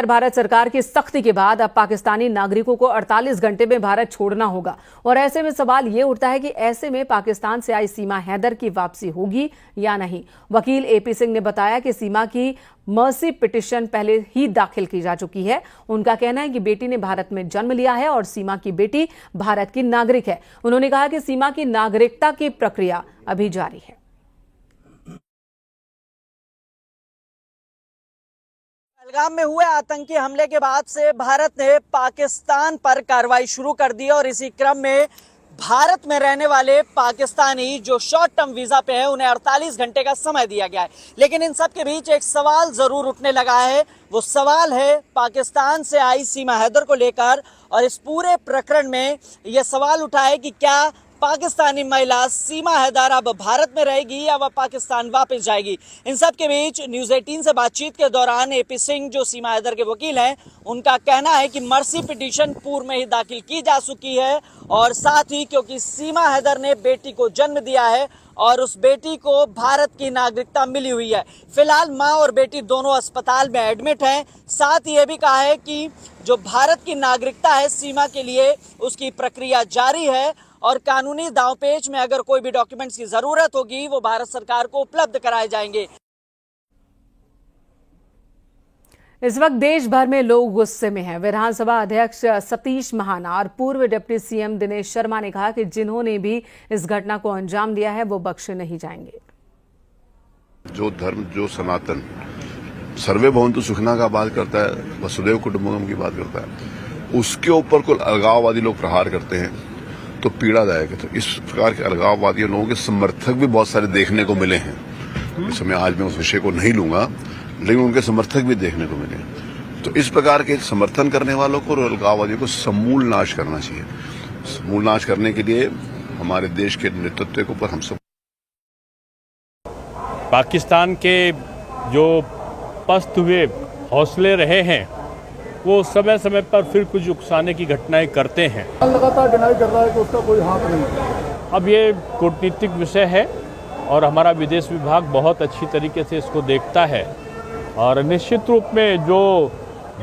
भारत सरकार की सख्ती के बाद अब पाकिस्तानी नागरिकों को 48 घंटे में भारत छोड़ना होगा और ऐसे में सवाल ये उठता है कि ऐसे में पाकिस्तान से आई सीमा हैदर की वापसी होगी या नहीं। वकील एपी सिंह ने बताया कि सीमा की मर्सी पिटीशन पहले ही दाखिल की जा चुकी है। उनका कहना है कि बेटी ने भारत में जन्म लिया है और सीमा की बेटी भारत की नागरिक है। उन्होंने कहा कि सीमा की नागरिकता की प्रक्रिया अभी जारी है। पहलगाम में हुए आतंकी हमले के बाद से भारत ने पाकिस्तान पर कार्रवाई शुरू कर दी और इसी क्रम में भारत में रहने वाले पाकिस्तानी जो शॉर्ट टर्म वीजा पे हैं उन्हें 48 घंटे का समय दिया गया है। लेकिन इन सब के बीच एक सवाल जरूर उठने लगा है। वो सवाल है पाकिस्तान से आई सीमा हैदर को लेकर और इस पूरे प्रकरण में यह सवाल उठा है कि क्या पाकिस्तानी महिला सीमा हैदर अब भारत में रहेगी या वह पाकिस्तान वापस जाएगी। इन सब के बीच न्यूज़ 18 से बातचीत के दौरान एपी सिंह जो सीमा हैदर के वकील हैं, उनका कहना है कि मर्सी पिटीशन पूर्व में ही दाखिल की जा चुकी है और साथ ही क्योंकि सीमा हैदर ने बेटी को जन्म दिया है और उस बेटी को भारत की नागरिकता मिली हुई है। फिलहाल माँ और बेटी दोनों अस्पताल में एडमिट हैं। साथ ही ये भी कहा है कि जो भारत की नागरिकता है सीमा के लिए उसकी प्रक्रिया जारी है और कानूनी दांवपेच में अगर कोई भी डॉक्यूमेंट्स की जरूरत होगी वो भारत सरकार को उपलब्ध कराए जाएंगे। इस वक्त देश भर में लोग गुस्से में हैं। विधानसभा अध्यक्ष सतीश महाना और पूर्व डिप्टी सीएम दिनेश शर्मा ने कहा कि जिन्होंने भी इस घटना को अंजाम दिया है वो बख्शे नहीं जाएंगे। जो धर्म, जो सनातन सर्वे भवन्तु सुखिनः का बात करता है, वसुधैव कुटुम्बकम की बात करता है, उसके ऊपर कोई अलगाववादी लोग प्रहार करते हैं तो पीड़ादायक है। तो इस प्रकार के अलगाववादी लोगों के समर्थक भी बहुत सारे देखने को मिले हैं। इस समय आज मैं उस विषय को नहीं लूंगा, लेकिन उनके समर्थक भी देखने को मिले। तो इस प्रकार के समर्थन करने वालों को और अलगाववादियों को समूल नाश करना चाहिए। समूल नाश करने के लिए हमारे देश के नेतृत्व के ऊपर हम सब पाकिस्तान के जो पस्त हुए हौसले रहे हैं वो समय समय पर फिर कुछ उकसाने की घटनाएं करते हैं। लगातार डिनाई कर रहा है कि उसका कोई हाथ नहीं। अब ये कूटनीतिक विषय है और हमारा विदेश विभाग बहुत अच्छी तरीके से इसको देखता है और निश्चित रूप में जो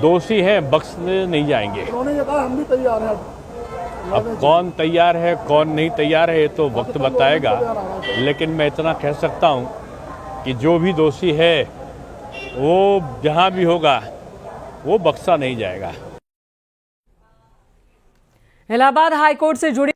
दोषी हैं बख्शने नहीं जाएंगे। उन्होंने ये कहा हम भी तैयार हैं। अब कौन तैयार है कौन नहीं तैयार है ये तो वक्त बताएगा, लेकिन मैं इतना कह सकता हूँ कि जो भी दोषी है वो जहाँ भी होगा वो बख्शा नहीं जाएगा। इलाहाबाद हाईकोर्ट से जुड़ी